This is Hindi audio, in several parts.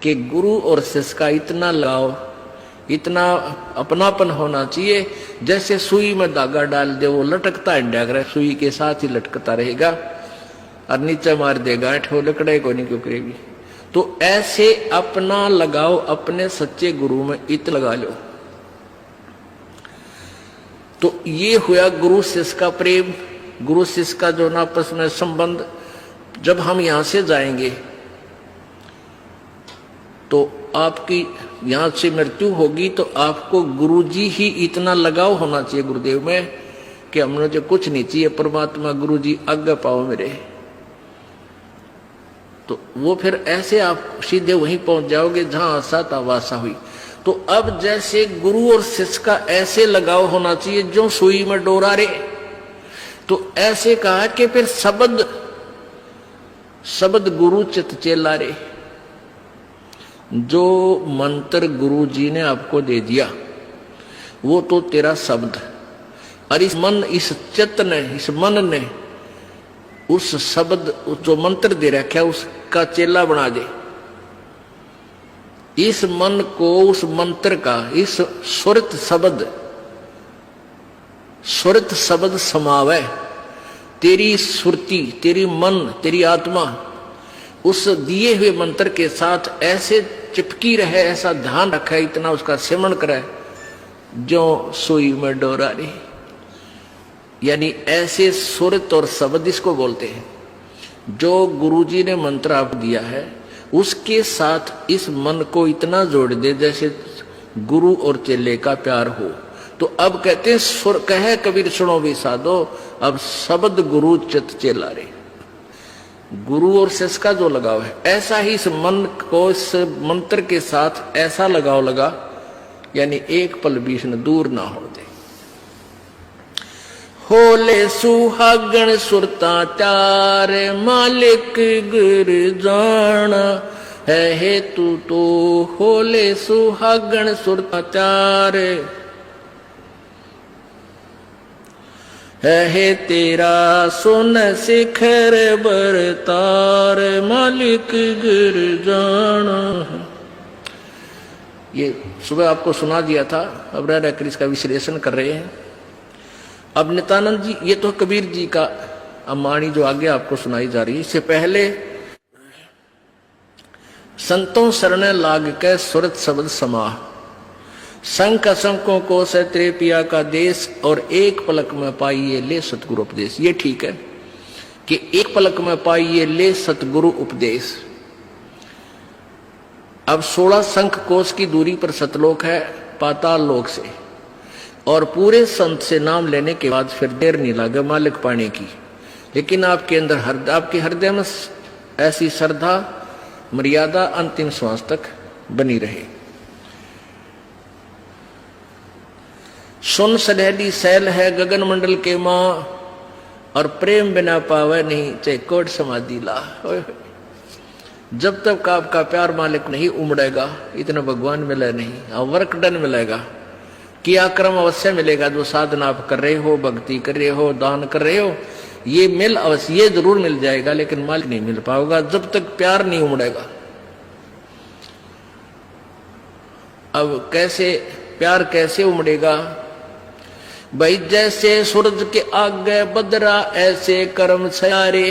कि गुरु और शिष्य का इतना लगाव, इतना अपनापन होना चाहिए जैसे सुई में धागा डाल दे, वो लटकता है, सुई के साथ ही लटकता रहेगा और नीचे मार देगा वो लकड़े को नहीं क्यों करेगी। तो ऐसे अपना लगाओ अपने सच्चे गुरु में इत लगा लो। तो ये हुआ गुरु शिष्य का प्रेम, गुरु शिष्य का जो आपस में संबंध। जब हम यहां से जाएंगे तो आपकी यहां से मृत्यु होगी तो आपको गुरुजी ही इतना लगाव होना चाहिए गुरुदेव में कि हमने जो कुछ नहीं चाहिए, परमात्मा गुरुजी आज्ञा पाओ मेरे। तो वो फिर ऐसे आप सीधे वहीं पहुंच जाओगे जहां आशा था वासा हुई। तो अब जैसे गुरु और शिष्य का ऐसे लगाव होना चाहिए जो सुई में डोरा रे, तो ऐसे कहा कि फिर शब्द गुरु चित चेला रे। जो मंत्र गुरु जी ने आपको दे दिया वो तो तेरा शब्द, और इस चित्त ने, इस मन ने उस शब्द जो मंत्र दे रखा है उसका चेला बना दे। इस मन को उस मंत्र का, इस सुरत शब्द समावे। तेरी सुरती, तेरी मन, तेरी आत्मा उस दिए हुए मंत्र के साथ ऐसे चिपकी रहे, ऐसा ध्यान रखे, इतना उसका सेवन करे जो सुई में डोरा रे। यानी ऐसे सुरत और शब्द इसको बोलते हैं। जो गुरुजी ने मंत्र आपको दिया है उसके साथ इस मन को इतना जोड़ दे जैसे गुरु और चेले का प्यार हो। तो अब कहते हैं सुर कहे कबीर सुनो भी साधो, अब शब्द गुरु चित चेला रे। गुरु और शिष्य का जो लगाव है ऐसा ही इस मन को इस मंत्र के साथ ऐसा लगाव लगा, यानी एक पल बीच न दूर ना हो दे। होले सुहागण सुरता चार मालिक गुर जाना है हेतु तो। होले सुहागण सुरता चार है तेरा सुन शिखर बरतार मालिक गिर जाना। ये सुबह आपको सुना दिया था, अब रह रहकर इसका विश्लेषण कर रहे हैं। अब नित्यानंद जी, ये तो कबीर जी का अमाणी जो आगे आपको सुनाई जा रही है। इससे पहले संतों शरण लाग के सुरत शब्द समाह, संख असंकों को से तेरे पिया का देश, और एक पलक में पाइए ले सतगुरु उपदेश। ये ठीक है कि एक पलक में पाइए ले सतगुरु उपदेश। अब 16 शंख कोश की दूरी पर सतलोक है पाताल लोक से, और पूरे संत से नाम लेने के बाद फिर देर नहीं लगे मालिक पाने की। लेकिन आपके अंदर आपके हृदय में ऐसी श्रद्धा मर्यादा अंतिम श्वास तक बनी रहे। सुन सनहरी सैल है गगन मंडल के मां, और प्रेम बिना पावे नहीं चाहे कोट समाधि ला। जब तक आपका प्यार मालिक नहीं उमड़ेगा इतना भगवान मिले नहीं। हाँ, वर्क डन मिलेगा, किया कर्म अवश्य मिलेगा। जो साधना आप कर रहे हो, भक्ति कर रहे हो, दान कर रहे हो, ये मिल अवश्य, ये जरूर मिल जाएगा, लेकिन मालिक नहीं मिल पाएगा जब तक प्यार नहीं उमड़ेगा। अब कैसे प्यार कैसे उमड़ेगा भाई? जैसे सूरज के आगे बदरा ऐसे कर्म छयारे।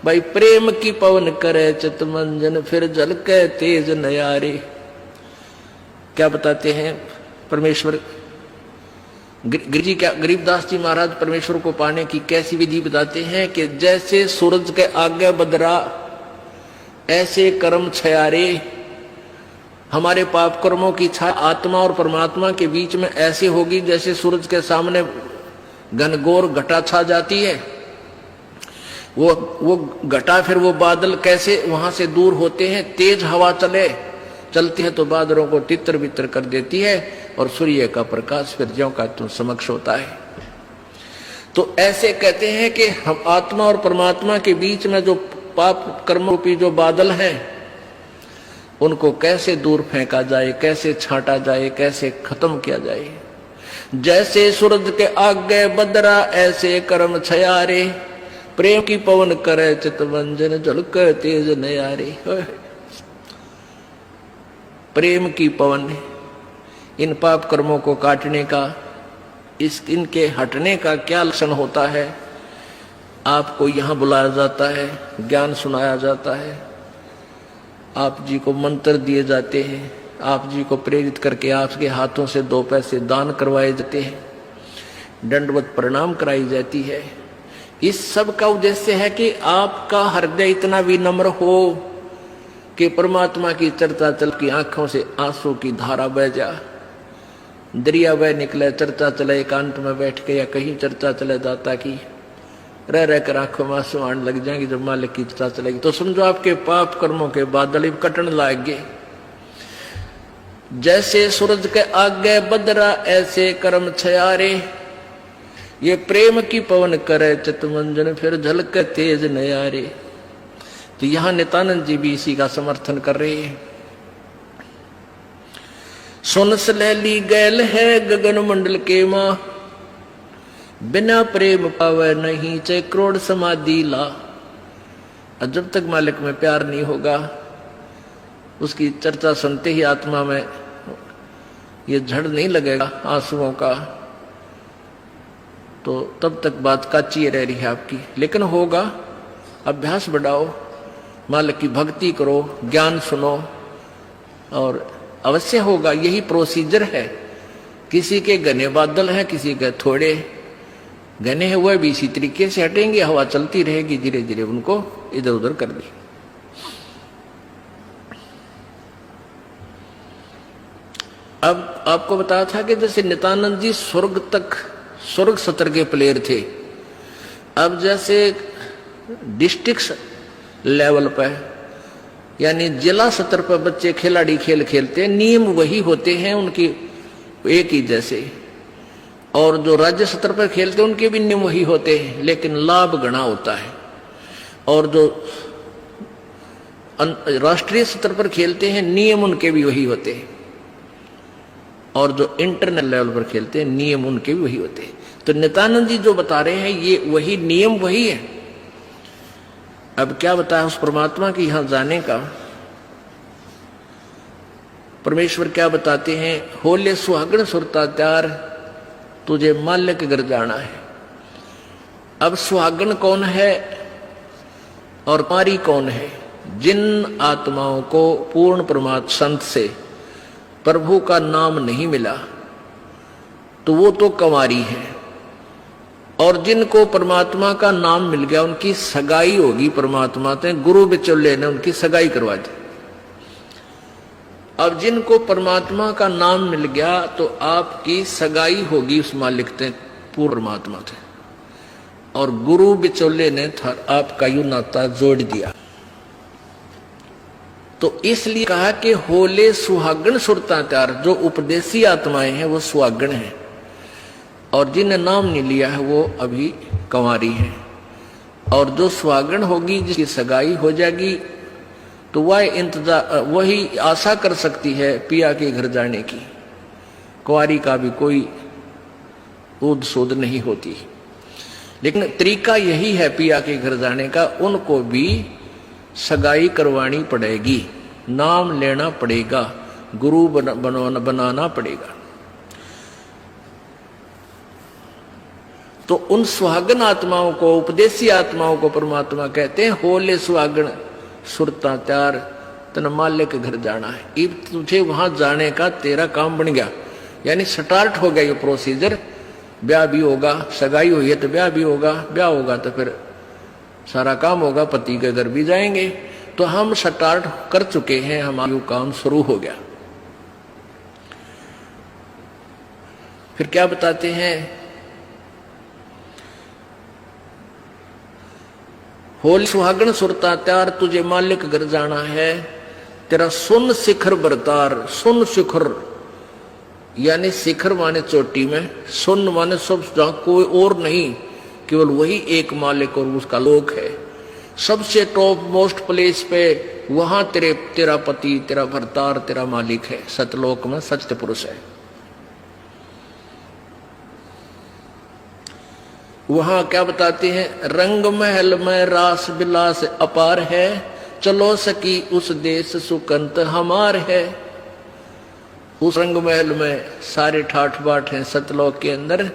भाई प्रेम की पवन करे चित मंजन फिर झलके तेज नयारे। क्या बताते हैं परमेश्वर गरीबदास जी महाराज परमेश्वर को पाने की कैसी विधि बताते हैं कि जैसे सूरज के आगे बदरा ऐसे कर्म छयारे। हमारे पाप कर्मों की छाया आत्मा और परमात्मा के बीच में ऐसे होगी जैसे सूरज के सामने घनघोर घटा छा जाती है। वो घटा, फिर वो बादल कैसे वहां से दूर होते हैं। तेज हवा चलती है तो बादलों को तितर बितर कर देती है, और सूर्य का प्रकाश फिर ज्यों का तुम समक्ष होता है। तो ऐसे कहते हैं कि हम आत्मा और परमात्मा के बीच में जो पाप कर्म रूपी जो बादल हैं उनको कैसे दूर फेंका जाए, कैसे छांटा जाए, कैसे खत्म किया जाए। जैसे सूरज के आगे बदरा ऐसे कर्म छयारे। प्रेम की पवन करे चितवंजन झलक तेज नयारे। प्रेम की पवन, इन पाप कर्मों को काटने का, इनके हटने का क्या लक्षण होता है। आपको यहाँ बुलाया जाता है, ज्ञान सुनाया जाता है, आप जी को मंत्र दिए जाते हैं, आप जी को प्रेरित करके आपके हाथों से 2 पैसे दान करवाए जाते हैं, दंडवत प्रणाम कराई जाती है। इस सब का उद्देश्य है कि आपका हृदय इतना विनम्र हो कि परमात्मा की चर्चा चल की आंखों से आंसू की धारा बह जा, दरिया बह निकले, चर्चा चले एकांत में बैठ के या कहीं चर्चा चले जाता की रह रह कर आंखों में आंसू आने लग जाएंगे। जब मालिक की चर्चा चलेगी तो समझो आपके पाप कर्मों के बादल कटन लाएंगे। जैसे सूरज के आगे बदरा ऐसे कर्म छयारे, ये प्रेम की पवन करे चितमंजन फिर झलक तेज नयारे। तो यहां नित्यानंद जी भी इसी का समर्थन कर रहे हैं। सुन सलैली गैल है गगन मंडल के मां, बिना प्रेम पावे नहीं चाहे करोड़ समाधि ला। और जब तक मालिक में प्यार नहीं होगा, उसकी चर्चा सुनते ही आत्मा में ये झड़ नहीं लगेगा आंसुओं का, तो तब तक बात काची रह रही है आपकी। लेकिन होगा, अभ्यास बढ़ाओ, मालिक की भक्ति करो, ज्ञान सुनो, और अवश्य होगा। यही प्रोसीजर है। किसी के घने बादल हैं, किसी के थोड़े घने हैं, वह भी इसी तरीके से हटेंगे, हवा चलती रहेगी, धीरे धीरे उनको इधर उधर कर दी। अब आपको बताया था कि जैसे नित्यानंद जी स्वर्ग सत्र के प्लेयर थे। अब जैसे डिस्ट्रिक्ट लेवल पर यानी जिला स्तर पर बच्चे खिलाड़ी खेल खेलते हैं, नियम वही होते हैं उनकी एक ही जैसे, और जो राज्य स्तर पर खेलते हैं उनके भी नियम वही होते हैं, लेकिन लाभ गणा होता है। और जो राष्ट्रीय स्तर पर खेलते हैं नियम उनके भी वही होते हैं, और जो इंटरनेशनल लेवल पर खेलते हैं नियम उनके भी वही होते हैं। तो नित्यानंद जी जो बता रहे हैं ये वही नियम वही है। अब क्या बताया उस परमात्मा की यहां जाने का। परमेश्वर क्या बताते हैं, होले सुहागण सुरता त्यार तुझे मालिक घर जाना है। अब सुहागण कौन है और कुंवारी कौन है? जिन आत्माओं को पूर्ण परमात्मा संत से प्रभु का नाम नहीं मिला तो वो तो कुंवारी है, और जिनको परमात्मा का नाम मिल गया उनकी सगाई होगी परमात्मा से, गुरु बिचौले ने उनकी सगाई करवा दी। अब जिनको परमात्मा का नाम मिल गया तो आपकी सगाई होगी उस मालिक से, पूर्ण परमात्मा से, और गुरु बिचौले ने आपका यू नाता जोड़ दिया। तो इसलिए कहा कि होले सुहागण सुरता त्यार, जो उपदेशी आत्माएं हैं वो सुहागण हैं, और जिन्हें नाम नहीं लिया है वो अभी कुंवारी है। और जो सुहागण होगी जिसकी सगाई हो जाएगी तो वह इंतजार वही आशा कर सकती है पिया के घर जाने की। कुंवारी का भी कोई ऊद सूद नहीं होती, लेकिन तरीका यही है पिया के घर जाने का, उनको भी सगाई करवानी पड़ेगी, नाम लेना पड़ेगा, गुरु बनाना पड़ेगा। तो उन सुहागन आत्माओं को, उपदेशी आत्माओं को परमात्मा कहते हैं होले सुहागण सुरता त्यार तन मालिक घर जाना है। अब तुझे वहां जाने का तेरा काम बन गया, यानी स्टार्ट हो गया ये प्रोसीजर। ब्याह भी होगा, सगाई हुई है तो ब्याह भी होगा, ब्याह होगा तो फिर सारा काम होगा, पति के घर भी जाएंगे। तो हम स्टार्ट कर चुके हैं, हमारा काम शुरू हो गया। फिर क्या बताते हैं, होली सुहागण सुरता त्यार तुझे मालिक घर जाना है, तेरा सुन शिखर बरतार। सुन शिखर यानी शिखर माने चोटी में, सुन माने सब जहां कोई और नहीं, केवल वही एक मालिक और उसका लोक है। सबसे टॉप मोस्ट प्लेस पे वहां तेरा पति, तेरा भरतार, तेरा मालिक है। सतलोक में सत्य पुरुष है। वहां क्या बताते हैं, रंग महल में रास बिलास अपार है, चलो सकी उस देश सुकंत हमार है। उस रंग महल में सारे ठाठ बाट हैं सतलोक के अंदर,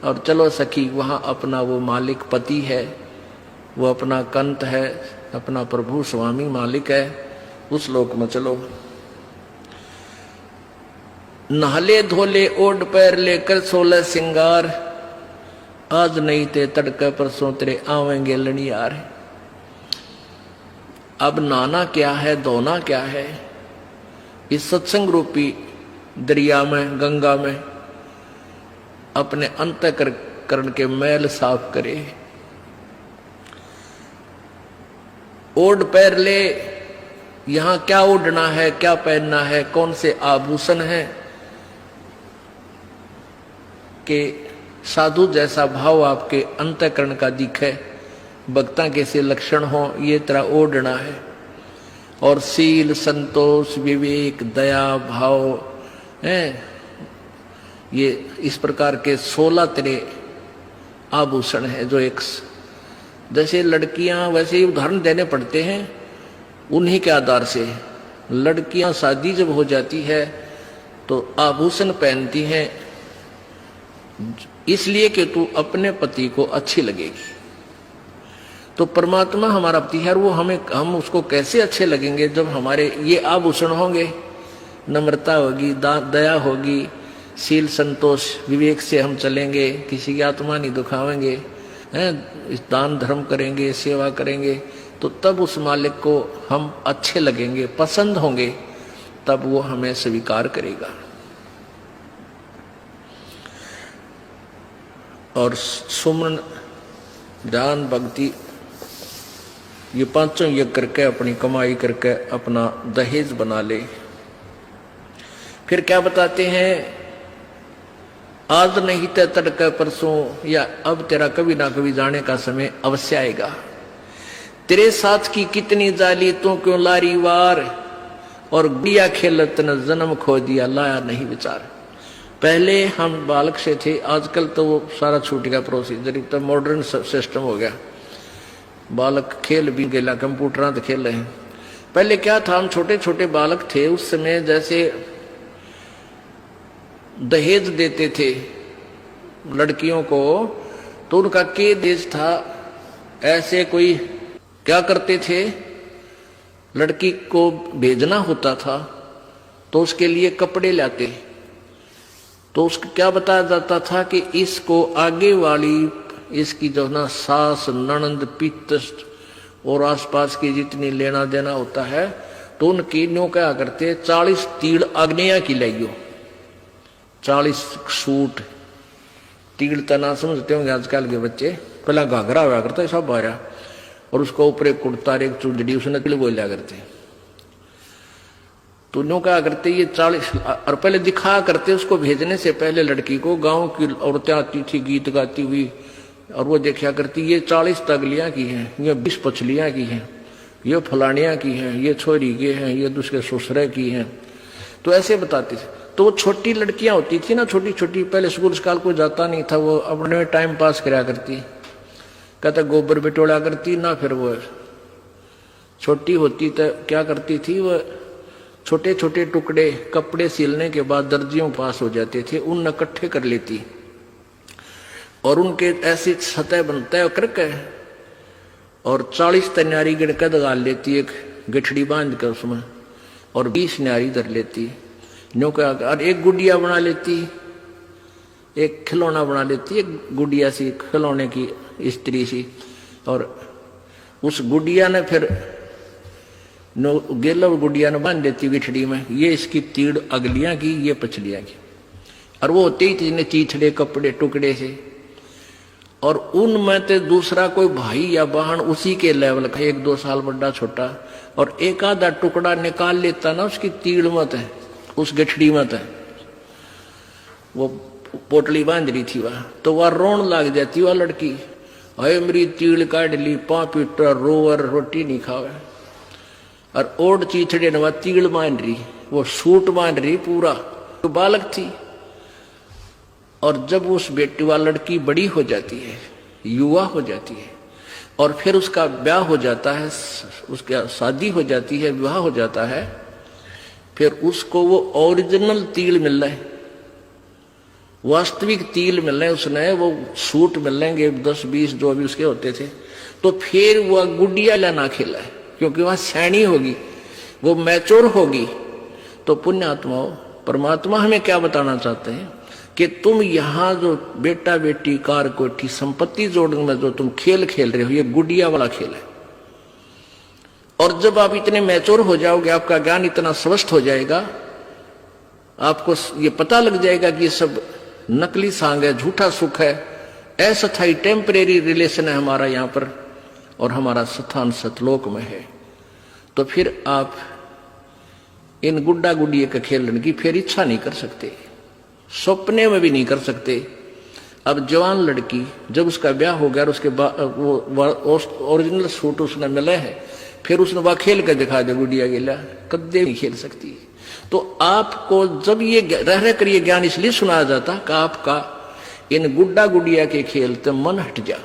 और चलो सखी वहां अपना वो मालिक पति है, वो अपना कंत है, अपना प्रभु स्वामी मालिक है, उस लोक में चलो। नहले धोले ओढ़ पैर लेकर 16 सिंगार, आज नहीं ते तड़के परसों तेरे आवेंगे लनियार। अब नहाना क्या है, धोना क्या है, इस सत्संग रूपी दरिया में, गंगा में अपने अंतःकरण के मैल साफ करे। ओढ़ पैर ले, यहां क्या ओढ़ना है, क्या पहनना है, कौन से आभूषण है कि साधु जैसा भाव आपके अंतःकरण का दिखे, भक्ता के से लक्षण हो, ये तरह ओढ़ना है। और सील, संतोष, विवेक, दया भाव है, ये इस प्रकार के 16 तेरे आभूषण है जो एक जैसे लड़कियां वैसे ही उदाहरण देने पड़ते हैं उन्हीं के आधार से। लड़कियां शादी जब हो जाती है तो आभूषण पहनती हैं इसलिए कि तू अपने पति को अच्छी लगेगी। तो परमात्मा हमारा पति है, वो हम उसको कैसे अच्छे लगेंगे जब हमारे ये आभूषण होंगे, नम्रता होगी, दया होगी, शील, संतोष, विवेक से हम चलेंगे, किसी की आत्मा नहीं दुखावेंगे, हैं, दान धर्म करेंगे, सेवा करेंगे, तो तब उस मालिक को हम अच्छे लगेंगे, पसंद होंगे, तब वो हमें स्वीकार करेगा। और सुमन, ध्यान, भक्ति, ये पांचों यज्ञ करके अपनी कमाई करके अपना दहेज बना ले। फिर क्या बताते हैं, आज नहीं तो तड़के परसों, या अब तेरा कभी ना कभी जाने का समय अवश्य आएगा। तेरे साथ की कितनी जाली तू क्यों लारी वार, और गुड़िया खेलत न जन्म खो दिया लाया नहीं विचार। पहले हम बालक से थे, आजकल तो वो सारा छूट गया प्रोसीजर, तो मॉडर्न सिस्टम हो गया, बालक खेल भी गेला, कंप्यूटर तो खेल रहे हैं। पहले क्या था, हम छोटे छोटे बालक थे, उस समय जैसे दहेज देते थे लड़कियों को, तो उनका के देश था, ऐसे कोई क्या करते थे, लड़की को भेजना होता था तो उसके लिए कपड़े लाते, तो उसको क्या बताया जाता था कि इसको आगे वाली, इसकी जो ना सास, ननंद, पित्त और आसपास की जितनी लेना देना होता है, तो उनकी न्यों क्या करते, 40 तीड़ अग्निया की लाइयो, 40 सूट, तीड़ तना समझते होंगे आजकल के बच्चे, पहला घाघरा हुआ करता है सब बारह, और उसको ऊपर एक कुर्ता, एक चुंदड़ी, उसने तिल बोलिया करते। तो न्यों क्या करते, ये 40, और पहले दिखा करते उसको भेजने से पहले लड़की को, गांव की औरतें आती थी गीत गाती हुई, और वो देखा करती, ये 40 तगलियां की हैं, ये 20 पछलियां की हैं, ये फलानियां की हैं, ये छोरी के हैं, ये दूसरे ससुरे की हैं, तो ऐसे बताते थे। तो वो छोटी लड़कियां होती थी ना, छोटी छोटी, पहले स्कूल स्काल को जाता नहीं था, वो अपने टाइम पास करा करती, कहता गोबर बिटोड़ा करती ना, फिर वो छोटी होती तो क्या करती थी, वो छोटे छोटे टुकड़े कपड़े सिलने के बाद दर्जियों पास हो जाते थे, उन इकट्ठे कर लेती, और उनके ऐसी सतह बनता करके, और 40 तन्यारी गिड़कद गाल लेती, एक गठड़ी बांध कर उसमें, और 20 न्यारी धर लेती, न्यों का, और एक गुड़िया बना लेती, एक खिलौना बना लेती, एक गुड़िया सी खिलौने की स्त्री सी, और उस गुड़िया ने फिर गेलो गुड़िया ने बांध देती गिठड़ी में, ये इसकी तीड़ अगलियां की, ये पछलियां की, और वो होते ही थी चीथड़े कपड़े टुकड़े से, और उनमें तो दूसरा कोई भाई या बहन उसी के लेवल का, 1-2 साल बड़ा छोटा, और एक आधा टुकड़ा निकाल लेता ना उसकी तीड़ मत है, उस गठड़ी मत है, वो पोटली बांध रही थी वह, तो वह रोन लग जाती वह लड़की, अरे मेरी तीड़ काट ली, 5 पीटर रोवर, रोटी नहीं खावे, और ओढ़ चीथड़े ने वह तीड़ बांध रही, वो सूट बांध रही पूरा, तो बालक थी। और जब उस बेटी वाली लड़की बड़ी हो जाती है, युवा हो जाती है, और फिर उसका ब्याह हो जाता है, उसकी शादी हो जाती है, विवाह हो जाता है, फिर उसको वो ओरिजिनल तिल मिल रहा है, वास्तविक तिल मिल रहे हैं, उसने वो सूट मिल लेंगे 10-20 जो भी उसके होते थे, तो फिर वह गुडिया लाना खेला है, क्योंकि वह सैनी होगी, वो मैच्योर होगी। तो पुण्यात्माओं, परमात्मा हमें क्या बताना चाहते हैं कि तुम यहां जो बेटा बेटी कार कोठी संपत्ति जोड़ने में जो तुम खेल खेल रहे हो, ये गुडिया वाला खेल है। और जब आप इतने मैच्योर हो जाओगे, आपका ज्ञान इतना स्वस्थ हो जाएगा, आपको ये पता लग जाएगा कि ये सब नकली सांग है, झूठा सुख है, अस्थायी टेम्परेरी रिलेशन है हमारा यहाँ पर, और हमारा स्थान सतलोक में है। तो फिर आप इन गुड्डा गुडिये के खेलने की फिर इच्छा नहीं कर सकते, सपने में भी नहीं कर सकते। अब जवान लड़की जब उसका ब्याह हो गया और उसके बाद वो ओरिजिनल सूट उसने मिले है, फिर उसने वह खेल कर दिखा दे गुडिया गिला, कदे नहीं खेल सकती। तो आपको जब ये रह रह कर ये ज्ञान इसलिए सुनाया जाता कि आपका इन गुड्डा गुडिया के खेल से मन हट जा,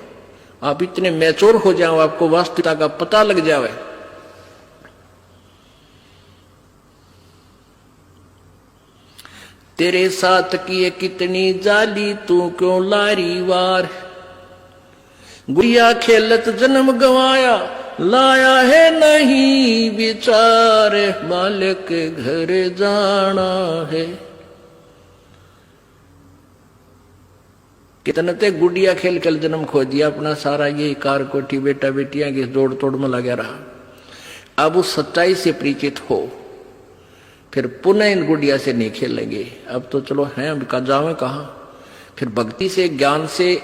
आप इतने मैच्योर हो जाओ, आपको वास्तविकता का पता लग जाए। तेरे साथ किए कितनी जाली, तू क्यों लारी वार, गुड़िया खेलत जन्म गवाया, लाया है नहीं विचार, मालिक के घर जाना है। कितने ते गुड़िया खेल खेल जन्म खो दिया अपना सारा, ये कार कोठी बेटा बेटियां की जोड़ तोड़ में लगा रहा। अब उस सच्चाई से परिचित हो, फिर पुनः इन गुड़िया से नहीं खेलेंगे। अब तो चलो हैं, अब का जावे कहाँ, फिर भक्ति से ज्ञान से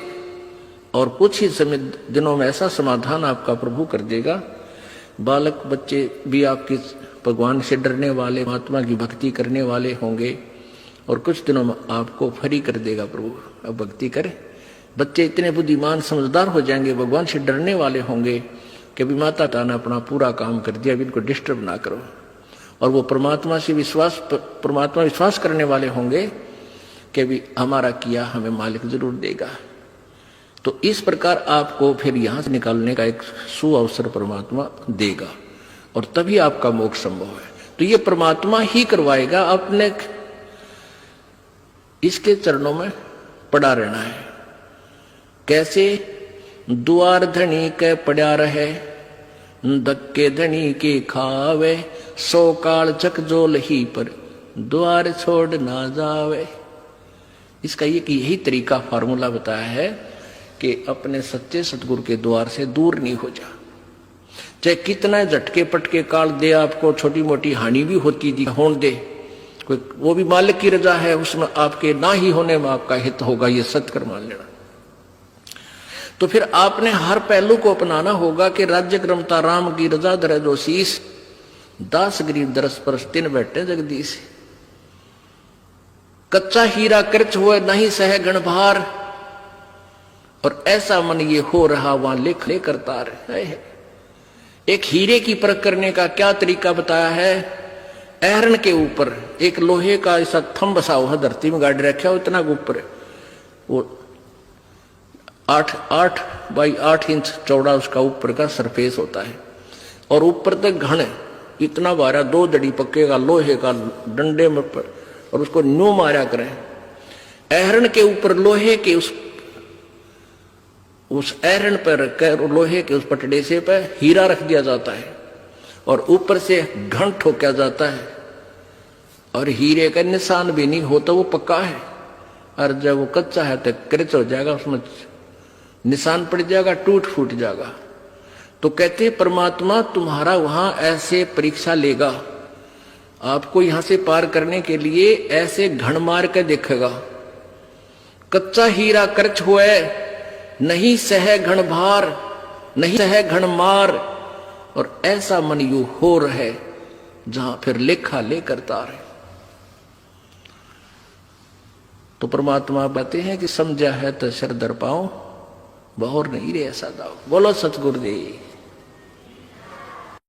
और कुछ ही समय दिनों में ऐसा समाधान आपका प्रभु कर देगा। बालक बच्चे भी आपके भगवान से डरने वाले, महात्मा की भक्ति करने वाले होंगे, और कुछ दिनों में आपको फ्री कर देगा प्रभु। अब भक्ति करें, बच्चे इतने बुद्धिमान समझदार हो जाएंगे, भगवान से डरने वाले होंगे कि अभी माता पिता ने अपना पूरा काम कर दिया, अभी इनको डिस्टर्ब ना करो। और वो परमात्मा विश्वास करने वाले होंगे कि भी हमारा किया हमें मालिक जरूर देगा। तो इस प्रकार आपको फिर यहां से निकालने का एक सुअवसर परमात्मा देगा, और तभी आपका मोक्ष संभव है। तो ये परमात्मा ही करवाएगा, अपने इसके चरणों में पड़ा रहना है। कैसे? द्वार धनी के पड़ा रहे, धक्के धनी के खावे, 100 काल चकजोल ही पर द्वार छोड़ ना जावे। इसका यही तरीका फार्मूला बताया है कि अपने सच्चे सतगुरु के द्वार से दूर नहीं हो जा। चाहे कितना झटके पटके काल दे, आपको छोटी मोटी हानि भी होती दी होने दे, कोई वो भी मालिक की रजा है, उसमें आपके ना ही होने में आपका हित होगा, ये सत्य मान लेना। तो फिर आपने हर पहलू को अपनाना होगा कि राज्य क्रमता राम की रजा धरे जो शीस, दास गरीब दरस पर तिन बैठे जगदीश। कच्चा हीरा कृच हुए नहीं सह गण भार, और ऐसा मन ये हो रहा वहां लिख ले करता रहे। एक हीरे की परख करने का क्या तरीका बताया है? एहरन के ऊपर एक लोहे का ऐसा थंब बसा हुआ धरती में गाड़ रखा, इतना ऊपर, वो 8 बाई 8 इंच चौड़ा उसका ऊपर का सरफेस होता है, और ऊपर तक घन इतना बारा 2 दड़ी पक्के का लोहे का डंडे में पर, और उसको न्यू मारा करें। एहरन के ऊपर लोहे के उस एहरन पर रखकर लोहे के उस पटड़े से पर हीरा रख दिया जाता है, और ऊपर से घन ठोका जाता है, और हीरे का निशान भी नहीं होता, वो पक्का है। और जब वो कच्चा है तो क्रच हो जाएगा, उसमें निशान पड़ जाएगा, टूट फूट जाएगा। तो कहते परमात्मा तुम्हारा वहां ऐसे परीक्षा लेगा, आपको यहां से पार करने के लिए ऐसे घण मार के देखेगा। कच्चा हीरा कर्च हुए, नहीं सह घण भार, नहीं सह घण मार, और ऐसा मन यू हो रहे जहां फिर लेखा ले करता रहे। तो परमात्मा बताते हैं कि समझा है तो सर दर पाओ, बहुर नहीं रे ऐसा दाओ। बोलो सतगुरुदेव।